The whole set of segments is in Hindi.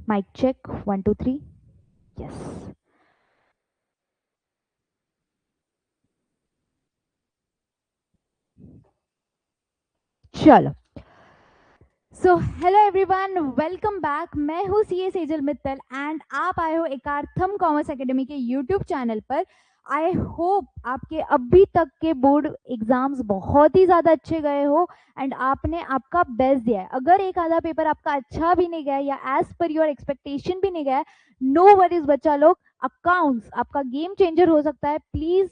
Mic check 1 2 3. Yes. चलो, so hello everyone, welcome back. मैं हूँ सीए सेजल मित्तल एंड आप आए हो एकार्थम कॉमर्स एकेडमी के यूट्यूब चैनल पर। आई होप आपके अभी तक के बोर्ड एग्जाम्स बहुत ही ज़्यादा अच्छे गए हो एंड आपने आपका बेस्ट दिया है। अगर एक आधा पेपर आपका अच्छा भी नहीं गया या एज पर योर एक्सपेक्टेशन भी नहीं गया, नो वरीज बच्चा लोग, अकाउंट्स आपका गेम चेंजर हो सकता है। Please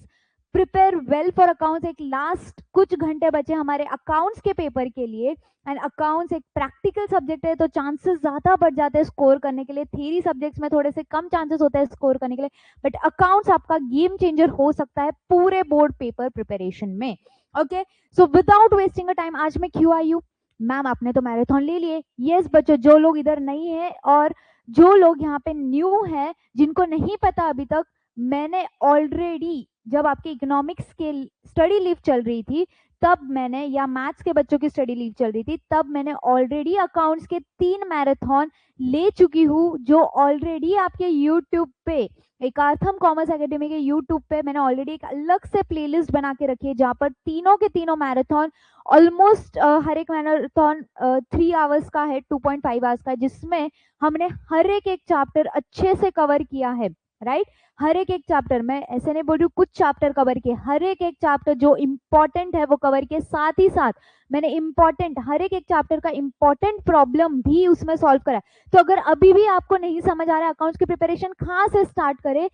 prepare well for accounts. एक लास्ट कुछ घंटे बचे हमारे अकाउंट्स के पेपर के लिए एंड अकाउंट्स एक प्रैक्टिकल सब्जेक्ट है तो चांसेस ज्यादा बढ़ जाते हैं स्कोर करने के लिए। थ्योरी सब्जेक्ट्स में थोड़े से कम चांसेस होते हैं स्कोर करने के लिए, बट अकाउंट्स आपका गेम चेंजर हो सकता है पूरे बोर्ड पेपर प्रिपरेशन में। Okay, so without wasting a time, आज मैं क्यों आई हूँ? मैम आपने तो मैराथन ले लिए। यस बच्चों, जो लोग इधर नहीं है और जो लोग यहाँ पे न्यू है, जिनको नहीं पता अभी तक, मैंने ऑलरेडी जब आपके इकोनॉमिक्स के स्टडी लीव चल रही थी तब मैंने, या मैथ्स के बच्चों की स्टडी लीव चल रही थी तब मैंने ऑलरेडी अकाउंट्स के 3 मैराथन ले चुकी हूँ, जो ऑलरेडी आपके यूट्यूब पे, एकार्थम कॉमर्स एकेडमी के यूट्यूब पे मैंने ऑलरेडी एक अलग से प्लेलिस्ट बना के रखी है जहाँ पर तीनों के तीनों मैराथन ऑलमोस्ट हर एक मैराथन 3 आवर्स का है, 2.5 आवर्स का है, जिसमें हमने हर एक चैप्टर अच्छे से कवर किया है। राइट, हर एक चैप्टर, मैं ऐसे नहीं बोल रही हूँ कुछ चैप्टर कवर किए, हर एक चैप्टर जो इम्पोर्टेंट है वो कवर किए। साथ ही साथ मैंने इम्पोर्टेंट, हर एक चैप्टर का इम्पोर्टेंट प्रॉब्लम भी उसमें सॉल्व करा है। तो अगर अभी भी आपको नहीं समझ आ रहा है अकाउंट्स की प्रिपरेशन कहाँ से स्टार्ट करे,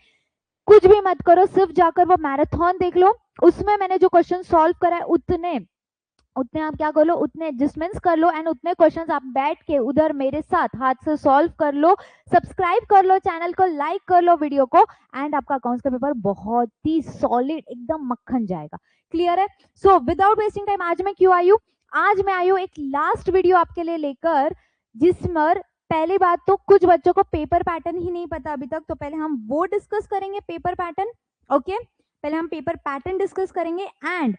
कुछ भी मत करो, सिर्फ जाकर वो मैराथन देख लो। उसमें मैंने जो क्वेश्चन सॉल्व करा है उतने उतने आप क्या कर लो, उतने एडजस्टमेंट्स कर लो एंड उतने क्वेश्चंस आप बैठ के उधर मेरे साथ हाथ से सॉल्व कर लो। सब्सक्राइब कर लो चैनल को, लाइक कर लो वीडियो को, एंड आपका अकाउंट्स का पेपर बहुत ही सॉलिड एकदम मक्खन जाएगा। क्लियर है? सो विदाउट वेस्टिंग टाइम, आज मैं क्यों आई हूँ? आज मैं आई हूँ एक लास्ट वीडियो आपके लिए लेकर, जिसमें पहली बात तो कुछ बच्चों को पेपर पैटर्न ही नहीं पता अभी तक, तो पहले हम वो डिस्कस करेंगे, पेपर पैटर्न। ओके, पहले हम पेपर पैटर्न डिस्कस करेंगे एंड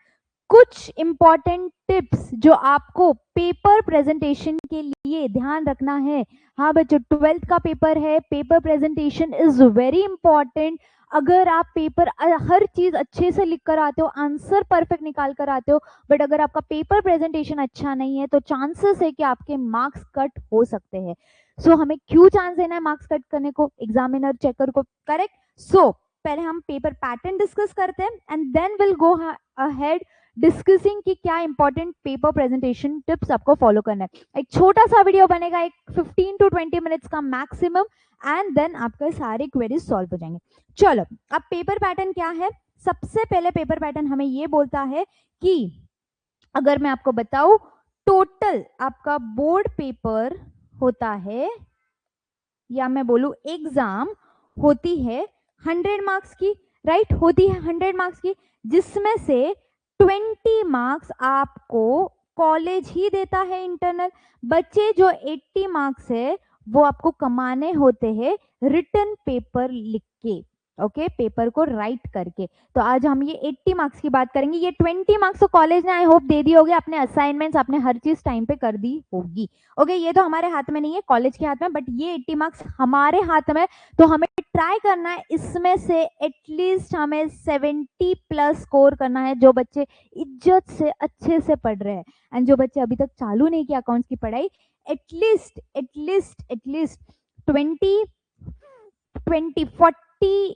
कुछ इंपॉर्टेंट टिप्स जो आपको पेपर प्रेजेंटेशन के लिए ध्यान रखना है। हाँ बच्चों, 12th का पेपर है, paper presentation is very important. अगर आप पेपर हर चीज अच्छे से लिख कर आते हो, आंसर परफेक्ट निकाल कर आते हो, बट अगर आपका पेपर प्रेजेंटेशन अच्छा नहीं है तो चांसेस है कि आपके मार्क्स कट हो सकते हैं। सो हमें क्यों चांस देना है मार्क्स कट करने को एग्जामिनर चेकर को? करेक्ट। सो पहले हम पेपर पैटर्न डिस्कस करते हैं and then will go ahead discussing कि क्या इंपॉर्टेंट पेपर प्रेजेंटेशन टिप्स आपको फॉलो करना है। एक छोटा सा वीडियो बनेगा, एक 15 to 20 मिनट्स का मैक्सिमम, एंड देन आपके सारे क्वेरीज सॉल्व हो जाएंगे। चलो, अब पेपर पैटर्न क्या है? सबसे पहले पेपर पैटर्न हमें ये बोलता है कि अगर मैं आपको बताऊं, टोटल आपका बोर्ड पेपर होता है, या मैं बोलूं एग्जाम होती है 100 मार्क्स की। राइट, होती है 100 मार्क्स की, जिसमें से 20 मार्क्स आपको कॉलेज ही देता है इंटरनल। बच्चे जो 80 मार्क्स है वो आपको कमाने होते हैं रिटन पेपर लिख के। ओके, पेपर को राइट करके। तो आज हम ये 80 मार्क्स की बात करेंगे। ये 20 मार्क्स तो कॉलेज ने आई होप दे दी होगी, अपने असाइनमेंट्स आपने हर चीज टाइम पे कर दी होगी। ओके, ये तो हमारे हाथ में नहीं है, कॉलेज के हाथ में, बट ये 80 मार्क्स हमारे हाथ में। तो हमें ट्राई करना है इसमें से एटलीस्ट हमें 70 प्लस स्कोर करना है, जो बच्चे इज्जत से अच्छे से पढ़ रहे हैं एंड जो बच्चे अभी तक चालू नहीं किया अकाउंट्स की पढ़ाई, एटलीस्ट एटलीस्ट एटलीस्ट 20 20 40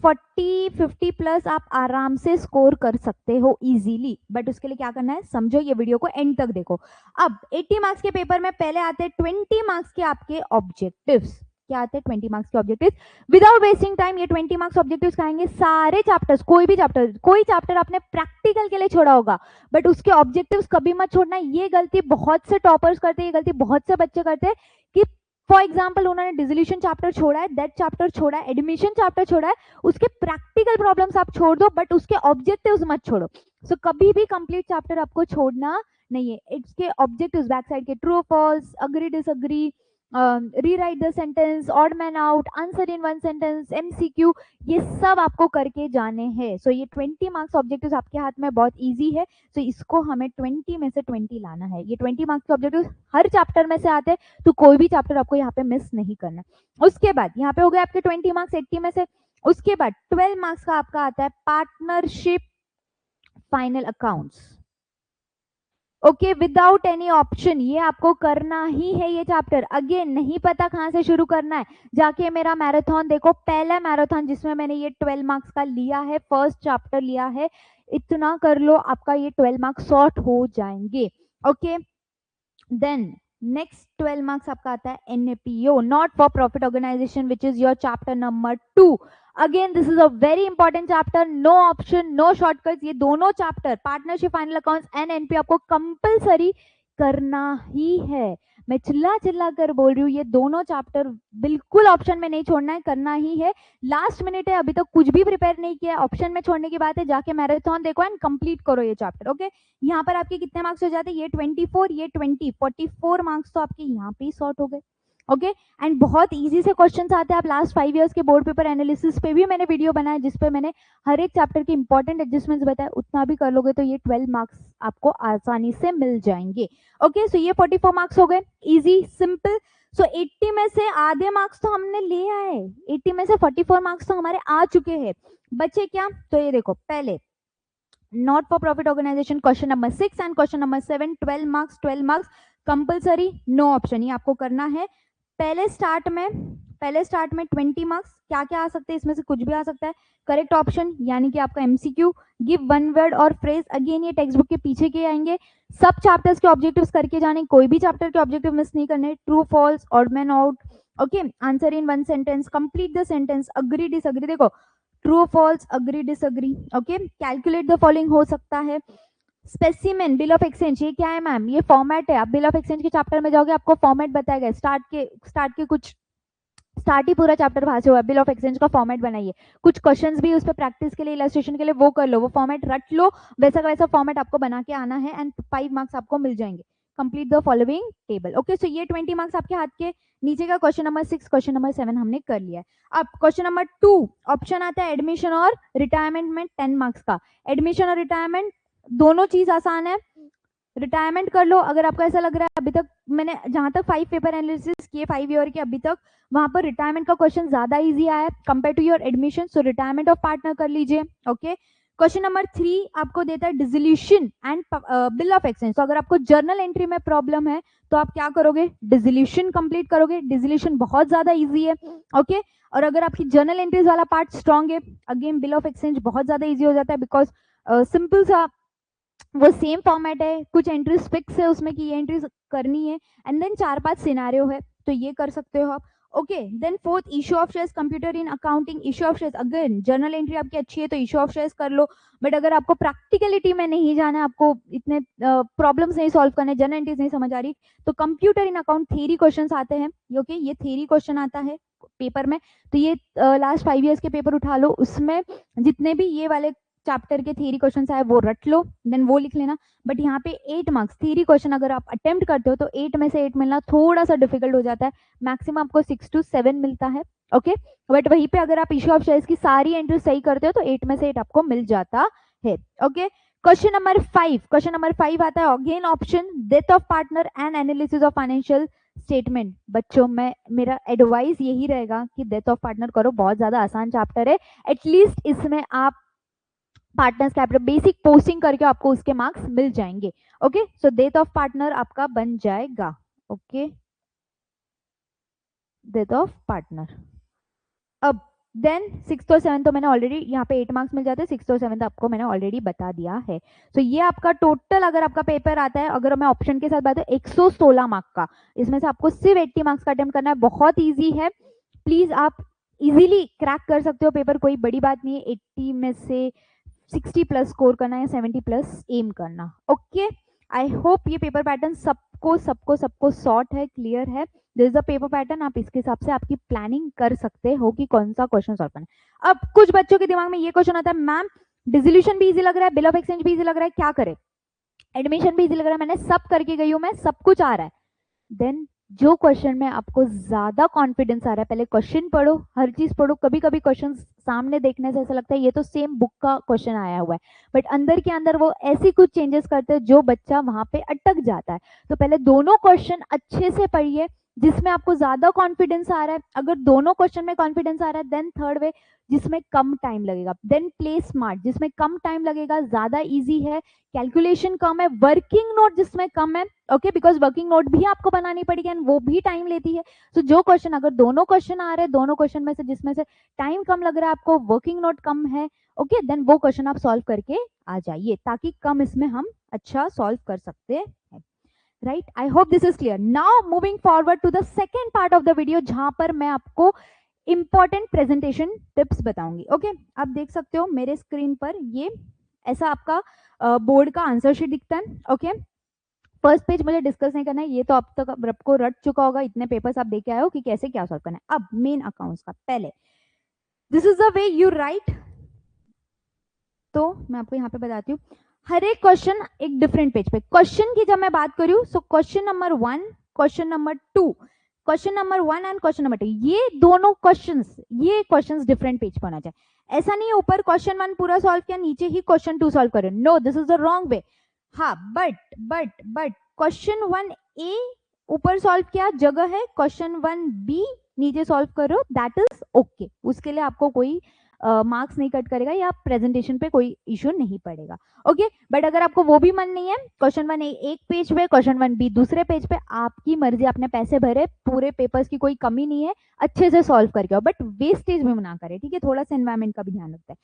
40 50 प्लस आप आराम से स्कोर कर सकते हो इजीली। बट उसके लिए क्या करना है, समझो, ये वीडियो को एंड तक देखो। अब 80 मार्क्स के पेपर में पहले आते हैं 20 मार्क्स के आपके ऑब्जेक्टिव्स। क्या आते हैं? 20 मार्क्स के ऑब्जेक्टिव्स। विदाउट वेस्टिंग टाइम, ये 20 मार्क्स ऑब्जेक्टिव्स खाएंगे सारे चैप्टर्स। कोई चैप्टर आपने प्रैक्टिकल के लिए छोड़ा होगा बट उसके ऑब्जेक्टिव्स कभी मत छोड़ना। ये गलती बहुत से टॉपर्स करते हैं, ये गलती बहुत से बच्चे करते हैं कि फॉर एग्जाम्पल उन्होंने डिसोल्यूशन चैप्टर छोड़ा है, दैट चैप्टर छोड़ा है, एडमिशन चैप्टर छोड़ा है, उसके प्रैक्टिकल प्रॉब्लम्स आप छोड़ दो बट उसके ऑब्जेक्टिव्स मत छोड़ो। सो कभी भी कंप्लीट चैप्टर आपको छोड़ना नहीं है। इसके ऑब्जेक्टिव्स बैक साइड के true false, agree disagree, rewrite the sentence, odd man out, answer in one sentence, MCQ, ये सब आपको करके जाने हैं। सो ये 20 मार्क्स ऑब्जेक्टिव्स आपके हाथ में, बहुत इजी है। सो इसको हमें 20 में से 20 लाना है। ये 20 मार्क्स के ऑब्जेक्टिव्स हर चैप्टर में से आते हैं, तो कोई भी चैप्टर आपको यहाँ पे मिस नहीं करना। उसके बाद यहाँ पे हो गए आपके 20 मार्क्स 80 में से। उसके बाद 12 मार्क्स का आपका आता है partnership final accounts. Okay, without any option, ये आपको करना ही है ये चैप्टर। अगेन नहीं पता कहाँ से शुरू करना है, जाके मेरा मैराथन देखो, पहला मैराथन जिसमें मैंने ये 12 मार्क्स का लिया है, फर्स्ट चैप्टर लिया है, इतना कर लो, आपका ये 12 मार्क्स सॉर्ट हो जाएंगे। ओके, देन नेक्स्ट 12 मार्क्स आपका आता है NPO, not for profit organisation, which is your chapter number 2। Again this is a very important chapter, no option, no shortcuts. ये दोनों chapter partnership final accounts and NPO आपको कंपलसरी करना ही है। मैं चिल्ला चिल्ला कर बोल रही हूँ, ये दोनों चैप्टर बिल्कुल ऑप्शन में नहीं छोड़ना है, करना ही है। लास्ट मिनट है, अभी तक कुछ भी प्रिपेयर नहीं किया, ऑप्शन में छोड़ने की बात है, जाके मैराथन देखो एंड कंप्लीट करो ये चैप्टर। ओके, यहाँ पर आपके कितने मार्क्स हो जाते हैं, ये 24, ये 20, 44 मार्क्स तो आपके यहाँ पे ही सॉर्ट हो गए। ओके, एंड बहुत इजी से क्वेश्चंस आते हैं। आप लास्ट 5 इयर्स के बोर्ड पेपर एनालिसिस पे भी मैंने वीडियो बनाया, जिसपे मैंने हर एक चैप्टर के इंपॉर्टेंट एडजस्टमेंट्स बताए। उतना भी कर लोगे तो ये 12 मार्क्स आपको आसानी से मिल जाएंगे। ओके, सो ये 44 मार्क्स हो गए, इजी सिंपल। सो 80 में से आधे मार्क्स तो हमने ले आए, 80 में से 44 मार्क्स तो हमारे आ चुके हैं। बचे क्या, तो ये देखो, पहले not for profit organisation question number 6 and question number 7, 12 marks, 12 marks compulsory, no option, ये आपको करना है। पहले स्टार्ट में 20 मार्क्स, क्या क्या आ सकते हैं इसमें से, कुछ भी आ सकता है। करेक्ट ऑप्शन यानी कि आपका एमसीक्यू, गिव वन वर्ड और फ्रेज, अगेन ये टेक्स्ट बुक के पीछे के आएंगे। सब चैप्टर्स के ऑब्जेक्टिव्स करके जाने, कोई भी चैप्टर के ऑब्जेक्टिव मिस नहीं करने। True false, odd man out, okay, answer in one sentence, complete the sentence, agree disagree, देखो true false, agree disagree, okay, calculate the following हो सकता है। स्पेसिमेन, बिल ऑफ एक्सचेंज, ये क्या है मैम, ये फॉर्मेट है। आप बिल ऑफ एक्सचेंज के चैप्टर में जाओगे, आपको फॉर्मेट बताएगा, स्टार्ट ही पूरा चैप्टर वहां से हुआ, बिल ऑफ एक्सचेंज का फॉर्मेट बनाइए। कुछ क्वेश्चंस भी उस पर प्रैक्टिस के लिए, इलस्ट्रेशन के लिए, वो कर लो, वो फॉर्मेट रट लो, वैसा का वैसा फॉर्मेट आपको बना के आना है एंड 5 मार्क्स आपको मिल जाएंगे। Complete the following table. Okay, so ये 20 मार्क्स आपके हाथ के। नीचे का क्वेश्चन नंबर 6, क्वेश्चन नंबर 7 हमने कर लिया है। अब क्वेश्चन नंबर 2, ऑप्शन आता है एडमिशन और रिटायरमेंट में 10 मार्क्स का। एडमिशन और रिटायरमेंट दोनों चीज आसान है। रिटायरमेंट कर लो, अगर आपको ऐसा लग रहा है, अभी तक मैंने जहां तक 5 पेपर एनालिसिस किए 5 ईयर के, अभी तक वहां पर रिटायरमेंट का क्वेश्चन ज्यादा इजी आया है compare to your admission, so retirement of partner कर लीजिए। ओके, क्वेश्चन नंबर 3 आपको देता है dissolution and bill of exchange. तो अगर आपको जर्नल एंट्री में प्रॉब्लम है तो आप क्या करोगे, डिसोल्यूशन कंप्लीट करोगे। डिसोल्यूशन बहुत ज्यादा इजी है। ओके, और अगर आपकी जर्नल एंट्रीज वाला पार्ट स्ट्रॉन्ग है, अगेन बिल ऑफ एक्सचेंज बहुत ज्यादा इजी हो जाता है, बिकॉज सिंपल सा वो सेम फॉर्मेट है, कुछ एंट्रीज फिक्स है उसमें कि ये एंट्रीज करनी है, एंड देन 4-5 सिनेरियो है, तो ये कर सकते हो आप। Okay, then fourth, issue of shares, computer in accounting, issue of shares, again journal entry आपकी अच्छी है तो इशू ऑफ शेयर्स कर लो। बट अगर आपको प्रैक्टिकलिटी में नहीं जाना है, आपको इतने प्रॉब्लम्स नहीं सॉल्व करने, जर्नल एंट्रीज नहीं समझ आ रही, तो कंप्यूटर इन अकाउंट थ्योरी क्वेश्चंस आते हैं। ओके, ये थ्योरी क्वेश्चन आता है पेपर में, तो ये लास्ट 5 इयर्स के पेपर उठा लो, उसमें जितने भी ये वाले चैप्टर के थ्योरी क्वेश्चन आए वो रट लो, देन वो लिख लेना। बट यहाँ पे 8 मार्क्स थ्योरी क्वेश्चन अगर आप अटेम्प्ट करते हो तो 8 में से 8 मिलना थोड़ा सा डिफिकल्ट हो जाता है, मैक्सिमम आपको 6 to 7 मिलता है। ओके, बट वहीं पे अगर आप इश्यू ऑफ शेयर्स की सारी एंट्री सही करते हो तो 8 में से 8 आपको मिल जाता है। ओके, क्वेश्चन नंबर 5 आता है again option, death of partner and analysis of financial statement. बच्चों में मेरा एडवाइस यही रहेगा कि डेथ ऑफ पार्टनर करो, बहुत ज्यादा आसान चैप्टर है, एटलीस्ट इसमें आप पार्टनर्स कैपिटल बेसिक पोस्टिंग करके आपको उसके मार्क्स मिल जाएंगे। Okay, so death of partner आपका बन जाएगा। Okay, death of partner. अब देन 6th और 7th तो मैंने ऑलरेडी, यहाँ पे 8 मार्क्स मिल जाते हैं, 6th और 7th आपको मैंने ऑलरेडी बता दिया है। तो ये आपका टोटल अगर आपका पेपर आता है, अगर मैं ऑप्शन के साथ बात है, 116 मार्क्स का, इसमें से आपको सिर्फ 80 मार्क्स का अटेम्प्ट करना है, बहुत ईजी है, प्लीज आप इजीली क्रैक कर सकते हो पेपर, कोई बड़ी बात नहीं है। 80 में से 60 प्लस स्कोर करना या 70 प्लस एम करना। ओके, आई होप ये पेपर पैटर्न सबको शॉर्ट है, क्लियर है। This is the paper pattern, आप इसके हिसाब से आपकी प्लानिंग कर सकते हो कि कौन सा क्वेश्चन सॉल्व करना है। अब कुछ बच्चों के दिमाग में ये क्वेश्चन आता है, मैम डिसोल्यूशन भी इजी लग रहा है, बिल ऑफ एक्सचेंज भी इजी लग रहा है, क्या करें, एडमिशन भी इजी लग रहा है, मैंने सब करके गई हूं, मैं सब कुछ आ रहा है, देन जो क्वेश्चन में आपको ज्यादा कॉन्फिडेंस आ रहा है, पहले क्वेश्चन पढ़ो, हर चीज पढ़ो। कभी कभी क्वेश्चन सामने देखने से ऐसा लगता है ये तो सेम बुक का क्वेश्चन आया हुआ है, बट अंदर के अंदर वो ऐसी कुछ चेंजेस करते हैं जो बच्चा वहां पे अटक जाता है। तो पहले दोनों क्वेश्चन अच्छे से पढ़िए जिसमें आपको ज्यादा कॉन्फिडेंस आ रहा है। अगर दोनों क्वेश्चन में कॉन्फिडेंस आ रहा है, देन थर्ड वे जिसमें कम टाइम लगेगा, देन प्ले स्मार्ट जिसमें कम टाइम लगेगा, ज्यादा इजी है, कैलकुलेशन कम है, वर्किंग नोट जिसमें कम है। ओके, बिकॉज वर्किंग नोट भी आपको बनानी पड़ेगी एंड वो भी टाइम लेती है। तो जो क्वेश्चन, अगर दोनों क्वेश्चन आ रहे हैं, दोनों क्वेश्चन में से जिसमें से टाइम कम लग रहा है आपको, वर्किंग नोट कम है, ओके, देन वो क्वेश्चन आप सॉल्व करके आ जाइए, ताकि कम इसमें हम अच्छा सॉल्व कर सकते हैं। Right, I hope this is clear. Now moving forward to the second part of the video, जहां पर मैं आपको इंपॉर्टेंट प्रेजेंटेशन टिप्स बताऊंगी। ओके, आप देख सकते हो मेरे स्क्रीन पर ये ऐसा आपका बोर्ड का आंसर शीट दिखता है। ओके, फर्स्ट पेज मुझे डिस्कस नहीं करना है, ये तो अब तक आपको रट चुका होगा, इतने पेपर्स आप देख के आए हो कि कैसे क्या सॉल्व करना है। अब मेन अकाउंट्स का पहले, this is the way you right. तो मैं आपको यहाँ पे बताती हूँ, हर एक क्वेश्चन एक डिफरेंट पेज पे। क्वेश्चन की जब मैं बात करूँ, so question number 1, question number 2, question number 1 and question number 2, ये दोनों क्वेश्चंस, ये क्वेश्चंस डिफरेंट पेज पर होना चाहिए। ऐसा नहीं है ऊपर क्वेश्चन 1 पूरा सॉल्व किया, नीचे ही क्वेश्चन 2 सॉल्व करो। No, this is the wrong way. हाँ, बट क्वेश्चन 1 ए ऊपर सॉल्व किया, जगह है क्वेश्चन 1 बी नीचे सॉल्व करो, दैट इज ओके। उसके लिए आपको कोई मार्क्स नहीं कट करेगा या प्रेजेंटेशन पे कोई इश्यू नहीं पड़ेगा। ओके, बट अगर आपको वो भी मन नहीं है, क्वेश्चन 1 एक पेज पे, क्वेश्चन 1 बी दूसरे पेज पे, आपकी मर्जी, आपने पैसे भरे, पूरे पेपर्स की कोई कमी नहीं है, अच्छे से सॉल्व करके आओ, बट वेस्टेज भी ना करे। ठीक है, थोड़ा सा एनवायरमेंट का भी ध्यान रखता है।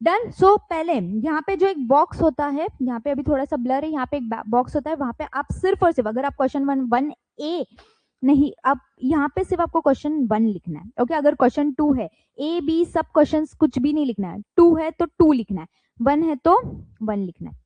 डन। सो पहले यहाँ पे जो एक बॉक्स होता है, यहाँ पे अभी थोड़ा सा ब्लर है, यहाँ पे एक बॉक्स होता है, वहां पे आप सिर्फ और सिर्फ, अगर आप क्वेश्चन 1 ए नहीं, अब यहाँ पे सिर्फ आपको क्वेश्चन 1 लिखना है। ओके, अगर क्वेश्चन 2 है, ए बी सब क्वेश्चन कुछ भी नहीं लिखना है, 2 है तो 2 लिखना है, 1 है तो 1 लिखना है,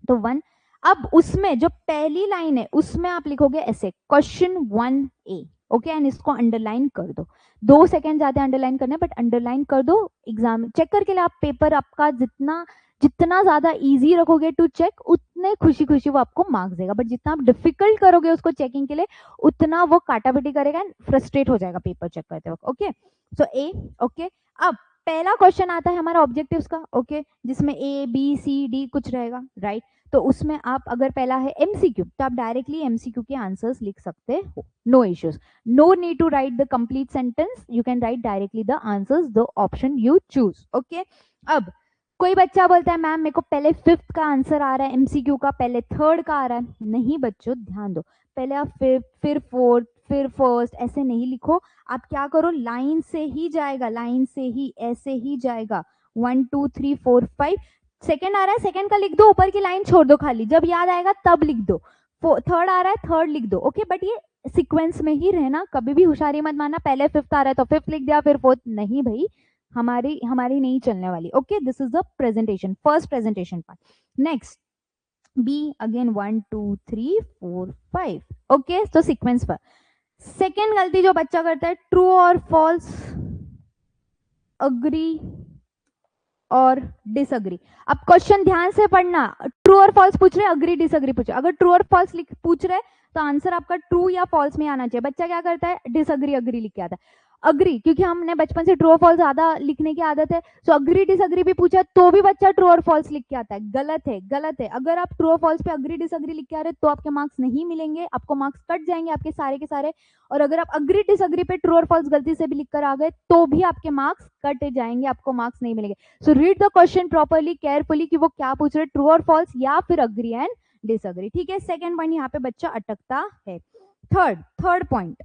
तो 1। अब उसमें जो पहली लाइन है उसमें आप लिखोगे ऐसे, क्वेश्चन 1 ए। ओके, एंड इसको अंडरलाइन कर दो, 2 सेकेंड जाते हैं अंडरलाइन करने, बट अंडरलाइन कर दो। एग्जाम चेक करके लिए आप पेपर आपका जितना जितना ज्यादा इजी रखोगे टू चेक, उतने खुशी खुशी वो आपको मार्क्स देगा, बट जितना आप डिफिकल्ट करोगे उसको चेकिंग के लिए, उतना वो काटापिटी करेगा एंड फ्रस्ट्रेट हो जाएगा पेपर चेक करते वक्त। ओके, सो ए। ओके, अब पहला क्वेश्चन आता है हमारा ऑब्जेक्टिव्स का। ओके, जिसमें ए बी सी डी कुछ रहेगा, राइट। तो उसमें आप, अगर पहला है एमसीक्यू, तो आप डायरेक्टली एमसीक्यू के आंसर्स लिख सकते हो, no issues, no need to write the complete sentence, you can write directly the answers, the option you choose. Okay, अब कोई बच्चा बोलता है मैम मेरे को पहले 5th का आंसर आ रहा है एमसीक्यू का, पहले 3rd का आ रहा है। नहीं बच्चों, ध्यान दो, पहले आप 5th, फिर 4th, फिर 1st, ऐसे नहीं लिखो। आप क्या करो, लाइन से ही जाएगा, लाइन से ही, ऐसे ही जाएगा, 1 2 3 4 5। सेकंड आ रहा है, सेकंड का लिख दो, ऊपर की लाइन छोड़ दो खाली, जब याद आएगा तब लिख दो। 3rd आ रहा है, 3rd लिख दो। ओके, बट ये सीक्वेंस में ही रहना, कभी भी होशियारी मत मानना, पहले 5th आ रहा है तो 5th लिख दिया, फिर 4th नहीं भाई, हमारी हमारी नहीं चलने वाली। Okay, this is the presentation, first presentation part. Next be again 1 2 3 4 5। Okay, तो सीक्वेंस पर सेकेंड गलती जो बच्चा करता है, ट्रू और फॉल्स, अग्री और डिसअग्री। अब क्वेश्चन ध्यान से पढ़ना, ट्रू और फॉल्स पूछ रहे, अग्री डिसअग्री पूछ रहे। अगर ट्रू और फॉल्स पूछ रहे तो आंसर आपका ट्रू या फॉल्स में आना चाहिए। बच्चा क्या करता है, डिसअग्री अग्री लिख के आता है। अग्री, क्योंकि हमने बचपन से ट्रू और फॉल्स ज्यादा लिखने की आदत है, तो अग्री डिसअग्री भी पूछा तो भी बच्चा ट्रू और फॉल्स लिख के आता है। गलत है, गलत है। अगर आप ट्रू और फॉल्स पे अग्री डिसअग्री लिख के आ रहे तो आपके मार्क्स नहीं मिलेंगे, आपको मार्क्स कट जाएंगे आपके सारे के सारे। और अगर आप अग्री डिसअग्री पे ट्रू और फॉल्स गलती से भी लिख कर आ गए तो भी आपके मार्क्स कट जाएंगे, आपको मार्क्स नहीं मिलेंगे। So read the question properly, carefully, कि वो क्या पूछ रहे, ट्रू और फॉल्स या फिर अग्री एंड डिसअग्री। ठीक है, सेकंड पॉइंट यहाँ पे बच्चा अटकता है। थर्ड पॉइंट,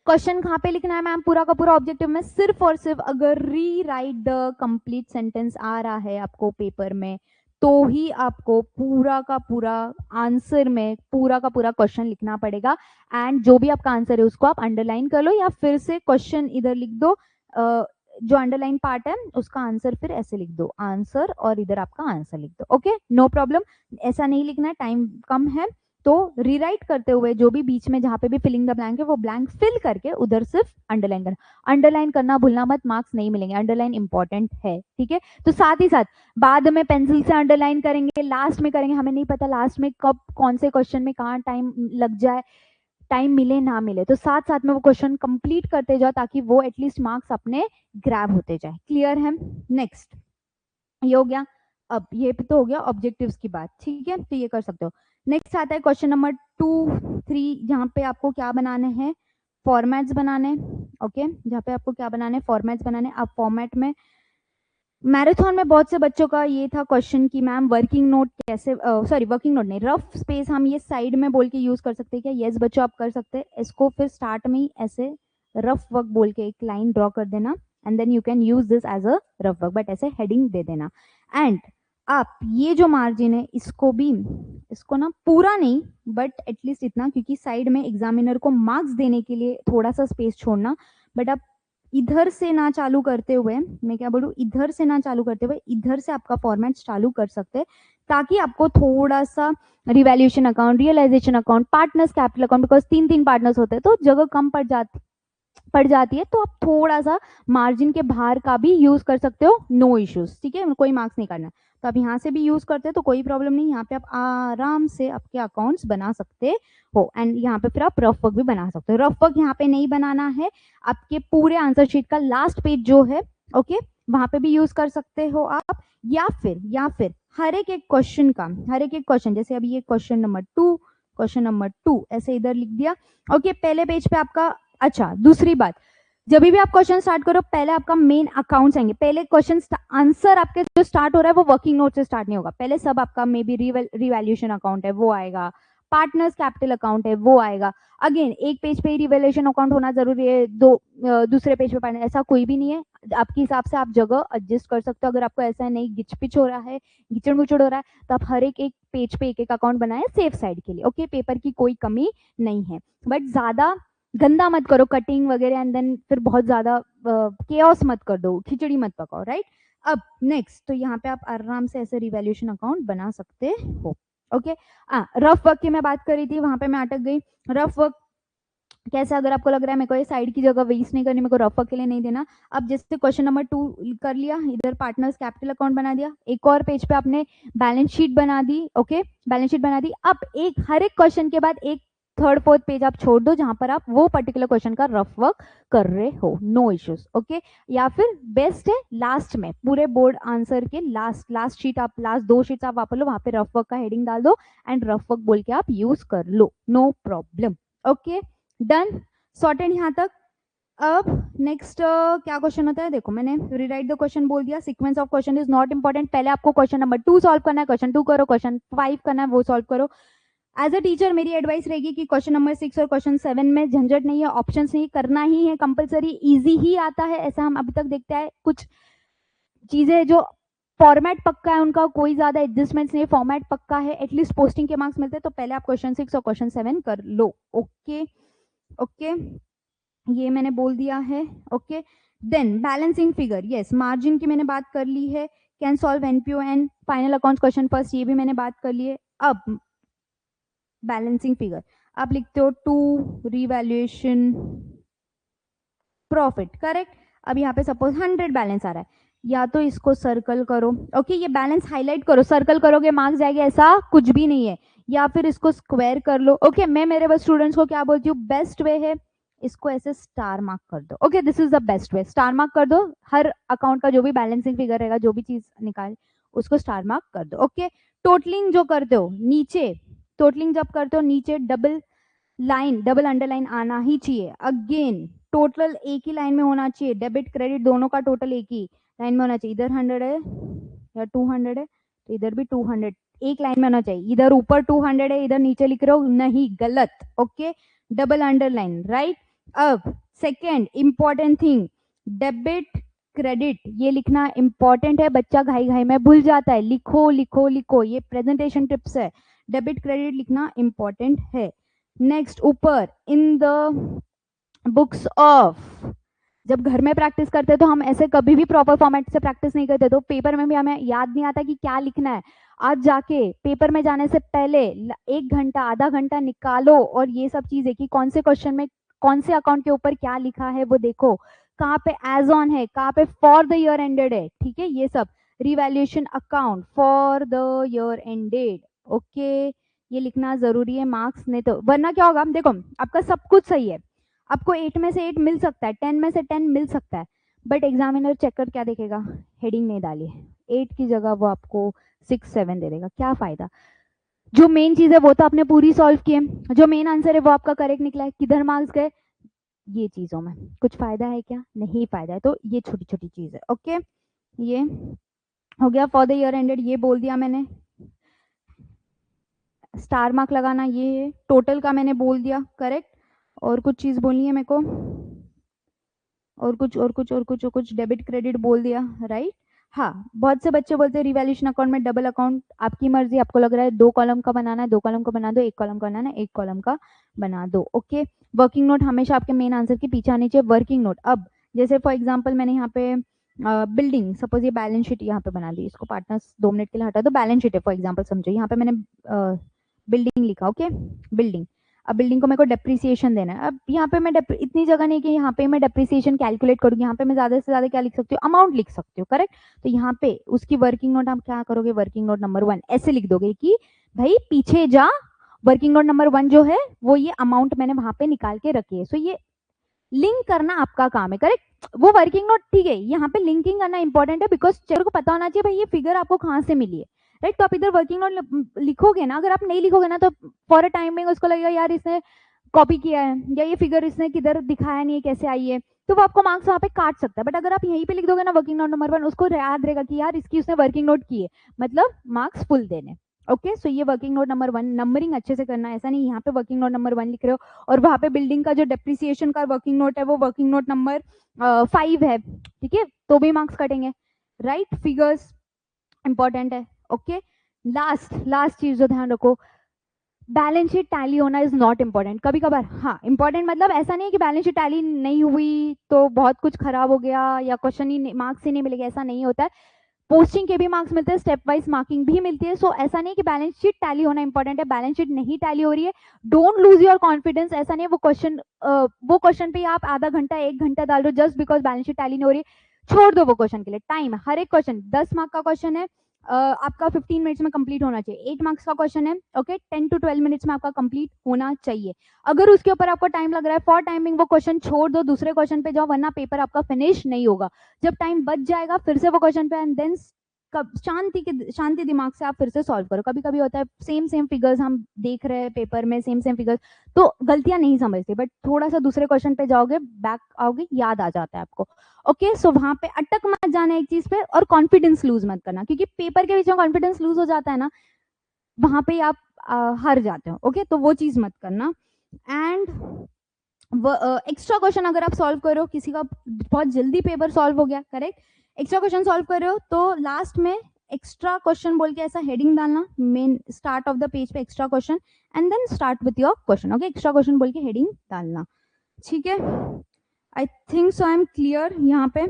क्वेश्चन कहाँ पे लिखना है मैम, पूरा का पूरा ऑब्जेक्टिव में सिर्फ और सिर्फ अगर री राइट द कंप्लीट सेंटेंस आ रहा है आपको पेपर में, तो ही आपको पूरा का पूरा आंसर में पूरा का पूरा क्वेश्चन लिखना पड़ेगा। एंड जो भी आपका आंसर है उसको आप अंडरलाइन कर लो या फिर से क्वेश्चन इधर लिख दो, जो अंडरलाइन पार्ट है उसका आंसर फिर ऐसे लिख दो, आंसर, और इधर आपका आंसर लिख दो। ओके, नो प्रॉब्लम, ऐसा नहीं लिखना है, टाइम कम है। तो रीराइट करते हुए जो भी बीच में जहां पे भी फिलिंग द ब्लैंक है वो ब्लैंक फिल करके उधर सिर्फ अंडरलाइन करना। अंडरलाइन करना भूलना मत, मार्क्स नहीं मिलेंगे, अंडरलाइन इंपॉर्टेंट है। ठीक है, तो साथ ही साथ बाद में पेंसिल से अंडरलाइन करेंगे, लास्ट में करेंगे, हमें नहीं पता लास्ट में कब कौन से क्वेश्चन में कहाँ टाइम लग जाए, टाइम मिले ना मिले, तो साथ साथ में वो क्वेश्चन कंप्लीट करते जाओ ताकि वो एटलीस्ट मार्क्स अपने ग्रैब होते जाए। क्लियर है? नेक्स्ट ये हो गया। अब ये तो हो गया ऑब्जेक्टिव्स की बात, ठीक है, तो ये कर सकते हो। नेक्स्ट आता है क्वेश्चन नंबर 2, 3, जहाँ पे आपको क्या बनाने हैं, फॉर्मेट्स बनाने, ओके, जहाँ पे आपको क्या बनाने, फॉर्मेट्स बनाने। आप फॉर्मेट में मैराथन में बहुत से बच्चों का ये था क्वेश्चन कि मैम वर्किंग नोट कैसे, सॉरी वर्किंग नोट नहीं, रफ स्पेस हम ये साइड में बोल के यूज कर सकते हैं क्या? यस बच्चों आप कर सकते हैं इसको। फिर स्टार्ट में ही ऐसे रफ वर्क बोल के एक लाइन ड्रॉ कर देना and then you can use this as a rough work, but ऐसे हेडिंग दे देना। एंड आप ये जो मार्जिन है इसको भी, इसको ना पूरा नहीं बट एटलीस्ट इतना, क्योंकि साइड में एग्जामिनर को मार्क्स देने के लिए थोड़ा सा स्पेस छोड़ना। बट आप इधर से ना चालू करते हुए, मैं क्या बोलूं, इधर से ना चालू करते हुए इधर से आपका फॉर्मेट चालू कर सकते हैं, ताकि आपको थोड़ा सा revaluation account, realisation account, partners capital account, because 3 partners होते हैं तो जगह कम पड़ जाती है, तो आप थोड़ा सा मार्जिन के बाहर का भी यूज कर सकते हो, नो इश्यूज, ठीक है, कोई मार्क्स नहीं करना। तो आप यहाँ से भी यूज करते हैं तो कोई प्रॉब्लम नहीं, यहाँ पे आप आराम से आपके अकाउंट्स बना सकते हो। एंड यहाँ पे फिर आप रफ वर्क भी बना सकते हो। रफ वर्क यहाँ पे नहीं बनाना है, आपके पूरे आंसर शीट का लास्ट पेज जो है, ओके, वहां पे भी यूज कर सकते हो आप। या फिर हर एक क्वेश्चन का, हर एक क्वेश्चन, जैसे अभी ये क्वेश्चन नंबर 2 ऐसे इधर लिख दिया, ओके, पहले पेज पे आपका। अच्छा, दूसरी बात, जब भी आप क्वेश्चन स्टार्ट करो पहले आपका मेन अकाउंट्स आएंगे। पहले क्वेश्चन आंसर आपके जो स्टार्ट हो रहा है वो वर्किंग नोट से स्टार्ट नहीं होगा, पहले सब आपका मे बी रिवैल्यूएशन अकाउंट है वो आएगा, पार्टनर्स कैपिटल अकाउंट है वो आएगा। अगेन एक पेज पे ही रिवैल्यूएशन अकाउंट होना जरूरी है, दूसरे पेज पे पढ़ना, ऐसा कोई भी नहीं है। आपके हिसाब से आप जगह एडजस्ट कर सकते हो। अगर आपको ऐसा नहीं गिचपिच हो रहा है, गिचड़ मुचड़ हो रहा है, तो आप हर एक पेज पे एक अकाउंट बनाए सेफ साइड के लिए, ओके, पेपर की कोई कमी नहीं है। बट ज्यादा गंदा मत करो कटिंग वगैरह, एंड देन फिर बहुत ज्यादा केओस मत कर दो, खिचड़ी मत पकाओ, राइट। अब नेक्स्ट, तो यहाँ पे आप आराम से ऐसे रिवैल्यूएशन अकाउंट बना सकते हो, ओके। रफ वर्क की मैं बात कर रही थी, वहां पे मैं अटक गई। रफ वर्क कैसे, अगर आपको लग रहा है मेरे को ये साइड की जगह वेस्ट नहीं करनी, मेरे को रफ वर्क के लिए नहीं देना, अब जैसे क्वेश्चन नंबर 2 कर लिया, इधर पार्टनर्स कैपिटल अकाउंट बना दिया, एक और पेज पे आपने बैलेंस शीट बना दी, ओके, बैलेंस शीट बना दी। अब हर एक क्वेश्चन के बाद एक थर्ड फोर्थ पेज आप छोड़ दो जहां पर आप वो पर्टिकुलर क्वेश्चन का रफ वर्क कर रहे हो, नो इश्यूज, ओके। या फिर बेस्ट है लास्ट में पूरे बोर्ड आंसर के लास्ट शीट, आप लास्ट 2 शीट्स आप वापस लो, वहां पे रफ वर्क का हेडिंग डाल दो एंड रफ वर्क बोल के आप यूज कर लो, no problem, okay, done, sorted यहाँ तक। अब नेक्स्ट क्या क्वेश्चन होता है, देखो मैंने रीराइट द क्वेश्चन बोल दिया, sequence of question is not important, पहले आपको क्वेश्चन नंबर 2 सॉल्व करना है, क्वेश्चन 2 करो, क्वेश्चन 5 करना है वो सॉल्व करो। एज अ टीचर मेरी एडवाइस रहेगी कि क्वेश्चन नंबर 6 और क्वेश्चन 7 में झंझट नहीं है, ऑप्शंस नहीं, करना ही है कंपलसरी, इजी ही आता है, ऐसा हम अभी तक देखते हैं। कुछ चीजें जो फॉर्मेट पक्का है उनका कोई ज्यादा एडजस्टमेंट्स नहीं, फॉर्मेट पक्का है, एटलीस्ट पोस्टिंग के मार्क्स मिलते हैं, तो पहले आप क्वेश्चन 6 और क्वेश्चन 7 कर लो, ओके ओके, ये मैंने बोल दिया है, okay. Then balancing figure, yes, margin की मैंने बात कर ली है, can solve NPO and final accounts question first, ये भी मैंने बात कर ली है। अब बैलेंसिंग फिगर आप लिखते हो 2 रिवैल्यूएशन प्रॉफिट, करेक्ट। अब यहाँ पे सपोज 100 बैलेंस आ रहा है, या तो इसको सर्कल करो, ओके, ये बैलेंस हाईलाइट करो, सर्कल करोगे मार्क्स जाएंगे ऐसा कुछ भी नहीं है, या फिर इसको स्क्वायर कर लो, ओके। मैं मेरे बस स्टूडेंट्स को क्या बोलती हूँ, बेस्ट वे है इसको ऐसे स्टार मार्क कर दो, okay, this is the best way, star mark कर दो, हर अकाउंट का जो भी बैलेंसिंग फिगर रहेगा, जो भी चीज निकाल उसको स्टार मार्क कर दो, ओके। टोटलिंग जो करते हो नीचे, टोटलिंग जब करते हो नीचे डबल लाइन, डबल अंडरलाइन आना ही चाहिए। अगेन टोटल एक ही लाइन में होना चाहिए, डेबिट क्रेडिट दोनों का टोटल एक ही लाइन में होना चाहिए। इधर 100 है या 200 है तो इधर भी 200 एक लाइन में होना चाहिए, इधर ऊपर 200 है इधर नीचे लिख रहे हो, नहीं, गलत, ओके, डबल अंडरलाइन, राइट। अब second important thing, debit credit ये लिखना इंपॉर्टेंट है, बच्चा घाई घाई में भूल जाता है, लिखो लिखो लिखो, ये प्रेजेंटेशन टिप्स है, डेबिट क्रेडिट लिखना इंपॉर्टेंट है। नेक्स्ट ऊपर इन द बुक्स ऑफ, जब घर में प्रैक्टिस करते तो हम ऐसे कभी भी प्रॉपर फॉर्मेट से प्रैक्टिस नहीं करते, तो पेपर में भी हमें याद नहीं आता कि क्या लिखना है। आज जाके पेपर में जाने से पहले 1 घंटा आधा घंटा निकालो और ये सब चीजें कि कौन से क्वेश्चन में कौन से अकाउंट के ऊपर क्या लिखा है वो देखो, कहाँ पे एज ऑन है, कहाँ पे फॉर द ईयर एंडेड है, ठीक है, ये सब revaluation account for the year ended, okay, ये लिखना जरूरी है, मार्क्स नहीं तो वरना क्या होगा। देखो आपका सब कुछ सही है, आपको 8 में से 8 मिल सकता है, 10 में से 10 मिल सकता है, बट एग्जामिनर चेक कर क्या देखेगा, हेडिंग नहीं डाली है, 8 की जगह वो आपको 6-7 दे देगा, क्या फायदा। जो मेन चीज है वो तो आपने पूरी सॉल्व की है, जो मेन आंसर है वो आपका करेक्ट निकला है, किधर मार्क्स गए, ये चीजों में कुछ फायदा है क्या, नहीं फायदा है। तो ये छोटी छोटी चीज है। ओके, ये हो गया फॉर द ईयर एंडेड, ये बोल दिया मैंने। स्टार मार्क लगाना ये है, टोटल का मैंने बोल दिया करेक्ट। और कुछ चीज बोलनी है मेरे को, और कुछ डेबिट क्रेडिट बोल दिया, राइट। हाँ, बहुत से बच्चे बोलते हैं रिवैल्यूएशन अकाउंट में डबल अकाउंट, आपकी मर्जी, आपको लग रहा है 2 कॉलम का बनाना है 2 कॉलम का बना दो, 1 कॉलम का बनाना है 1 कॉलम का बना दो। ओके, वर्किंग नोट हमेशा आपके मेन आंसर के पीछे आनी चाहिए। वर्किंग नोट, अब जैसे फॉर एग्जाम्पल मैंने यहाँ पे बिल्डिंग, सपोज ये बैलेंस शीट यहाँ पे बना दी, इसको पार्टनर्स 2 मिनट के लिए हटा दो, बैलेंस शीट है फॉर एग्जाम्पल, समझो यहाँ पे मैंने बिल्डिंग लिखा। ओके, बिल्डिंग, अब बिल्डिंग को मेरे को डेप्रिसिएशन देना है। अब यहाँ पे मैं इतनी जगह नहीं कि यहाँ पे मैं डेप्रिसिएशन कैलकुलेट करूँगी, यहाँ पे मैं ज्यादा से ज्यादा क्या लिख सकती हूँ, अमाउंट लिख सकती हूँ, करेक्ट। तो यहाँ पे उसकी वर्किंग नोट आप क्या करोगे, वर्किंग नोट नंबर 1 ऐसे लिख दोगे कि भाई पीछे जा, वर्किंग नोट नंबर 1 जो है वो ये अमाउंट मैंने वहां पे निकाल के रखी है। सो ये लिंक करना आपका काम है, करेक्ट। वो वर्किंग नोट ठीक है, यहाँ पे लिंकिंग करना इंपॉर्टेंट है, बिकॉज चेयर को पता होना चाहिए भाई ये फिगर आपको कहाँ से मिली है, राइट। तो आप इधर वर्किंग नोट लिखोगे ना, अगर आप नहीं लिखोगे ना तो फॉर अ टाइम में उसको लगेगा यार इसने कॉपी किया है, या ये फिगर इसने किधर दिखाया नहीं है, कैसे आई है, तो वो आपको मार्क्स वहां पे काट सकता है। बट अगर आप यहीं पे लिख दोगे ना वर्किंग नोट नंबर 1, उसको याद रहेगा कि यार इसकी उसने वर्किंग नोट की है, मतलब मार्क्स फुल देने। ओके, सो ये वर्किंग नोट नंबर 1, नंबरिंग अच्छे से करना, ऐसा नहीं यहाँ पे वर्किंग नोट नंबर 1 लिख रहे हो और वहां पे बिल्डिंग का जो डेप्रिसिएशन का वर्किंग नोट है वो वर्किंग नोट नंबर 5 है, ठीक है, तो भी मार्क्स कटेंगे, राइट। फिगर्स इंपॉर्टेंट है। ओके, लास्ट चीज जो ध्यान रखो, बैलेंस शीट टैली होना इज नॉट इम्पॉर्टेंट। कभी कभार हाँ इंपॉर्टेंट, मतलब ऐसा नहीं है कि बैलेंस शीट टैली नहीं हुई तो बहुत कुछ खराब हो गया या क्वेश्चन ही मार्क्स ही नहीं मिलेगा, ऐसा नहीं होता है। पोस्टिंग के भी मार्क्स मिलते हैं, स्टेप वाइज मार्किंग भी मिलती है। सो ऐसा नहीं कि बैलेंस शीट टैली होना इंपॉर्टेंट है, बैलेंस शीट नहीं टैली हो रही है, डोंट लूज योर कॉन्फिडेंस। ऐसा नहीं है वो क्वेश्चन पे आप आधा घंटा 1 घंटा डाल रहे हो just because balance sheet tally नहीं हो रही है, छोड़ दो वो क्वेश्चन के लिए। टाइम, हर एक क्वेश्चन 10 मार्क का क्वेश्चन है, आपका 15 मिनट्स में कंप्लीट होना चाहिए। 8 मार्क्स का क्वेश्चन है, ओके, 10 to 12 मिनट्स में आपका कंप्लीट होना चाहिए। अगर उसके ऊपर आपको टाइम लग रहा है फॉर टाइमिंग, वो क्वेश्चन छोड़ दो, दूसरे क्वेश्चन पे जाओ, वरना पेपर आपका फिनिश नहीं होगा। जब टाइम बच जाएगा फिर से वो क्वेश्चन पे एंड देन शांति दिमाग से आप फिर से सॉल्व करो। कभी कभी होता है सेम फिगर्स हम देख रहे हैं पेपर में, सेम फिगर्स, तो गलतियां नहीं समझते, बट थोड़ा सा दूसरे क्वेश्चन पे जाओगे, बैक आओगे, याद आ जाता है आपको। ओके, सो वहां पे अटक मत जाना एक चीज पे, और कॉन्फिडेंस लूज मत करना, क्योंकि पेपर के बीच में कॉन्फिडेंस लूज हो जाता है ना, वहां पे आप हार जाते हो। ओके, तो वो चीज मत करना। एंड एक्स्ट्रा क्वेश्चन अगर आप सॉल्व करो, किसी का बहुत जल्दी पेपर सॉल्व हो गया, करेक्ट, एक्स्ट्रा क्वेश्चन सॉल्व कर रहे हो तो लास्ट में एक्स्ट्रा क्वेश्चन बोल के ऐसा हेडिंग डालना, main start of the page पे extra question and then start with your question. Okay, extra question बोल के हेडिंग डालना, ठीक है। I think so I am clear, यहाँ पे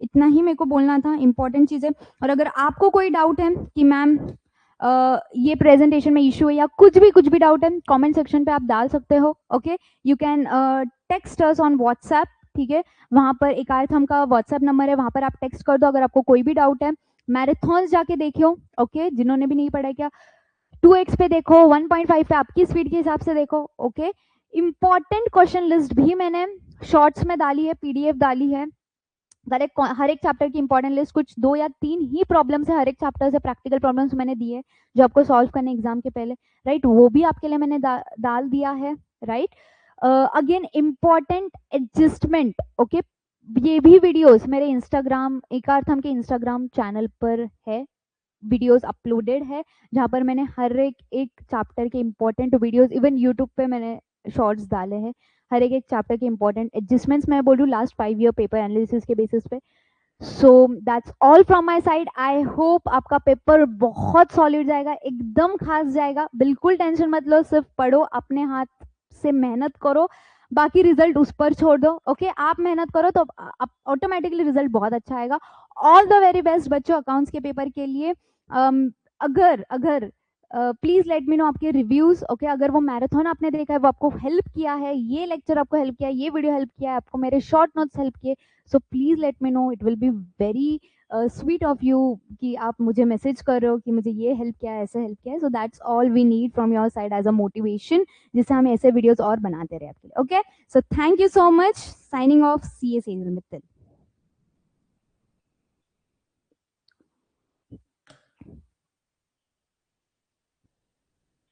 इतना ही मेरे को बोलना था, इंपॉर्टेंट चीजें। और अगर आपको कोई डाउट है कि मैम ये प्रेजेंटेशन में इशू है या कुछ भी डाउट है, कमेंट सेक्शन पे आप डाल सकते हो। Okay, you can text us on WhatsApp, ठीक है, वहां पर एकार्थम का व्हाट्सएप नंबर है, वहां पर आप टेक्स्ट कर दो अगर आपको कोई भी डाउट है। मैराथन जाके देखियो, ओके, जिन्होंने भी नहीं पढ़ा क्या, 2x पे देखो, 1.5 पे आपकी स्पीड के हिसाब से देखो। ओके, इंपॉर्टेंट क्वेश्चन लिस्ट भी मैंने शॉर्ट्स में डाली है, पीडीएफ डाली है, हर एक चैप्टर की इंपॉर्टेंट लिस्ट, कुछ 2 या 3 ही प्रॉब्लम्स है हर एक चैप्टर से, प्रैक्टिकल प्रॉब्लम्स मैंने दिए जो आपको सॉल्व करने एग्जाम के पहले, राइट, वो भी आपके लिए मैंने डाल दिया है, right. Again important adjustment, okay, ये भी वीडियोस मेरे इंस्टाग्राम, एकार्थम के इंस्टाग्राम चैनल पर है, वीडियोस अपलोडेड है, जहां पर मैंने हर एक चैप्टर के इंपॉर्टेंट वीडियोस, इवन यूट्यूब पे मैंने शॉर्ट्स डाले हैं, हर एक चैप्टर के इंपॉर्टेंट एडजस्टमेंट्स मैं बोलूँ लास्ट 5 ईयर पेपर एनालिसिस के बेसिस पे। सो that's all from my side. I hope आपका पेपर बहुत सॉलिड जाएगा, एकदम खास जाएगा, बिल्कुल टेंशन मत लो, सिर्फ पढ़ो, अपने हाथ से मेहनत करो, बाकी रिजल्ट उस पर छोड़ दो। ओके, आप मेहनत करो तो ऑटोमेटिकली रिजल्ट बहुत अच्छा आएगा। ऑल द वेरी बेस्ट बच्चों अकाउंट्स के पेपर के लिए। अगर अगर प्लीज लेट मी नो आपके रिव्यूज। ओके, अगर वो मैराथन आपने देखा है, वो आपको हेल्प किया है, ये लेक्चर आपको हेल्प किया है, ये वीडियो हेल्प किया है, आपको मेरे शॉर्ट नोट्स हेल्प किए, so please let me know, it will be very sweet of you कि आप मुझे मैसेज कर रहे हो कि मुझे ये हेल्प किया है, ऐसे हेल्प किया है. So that's all we need from your side as a motivation, जिससे हम ऐसे वीडियोस और बनाते रहे आपके लिए. Okay, so thank you so much. Signing off, C A Sejal Mittal.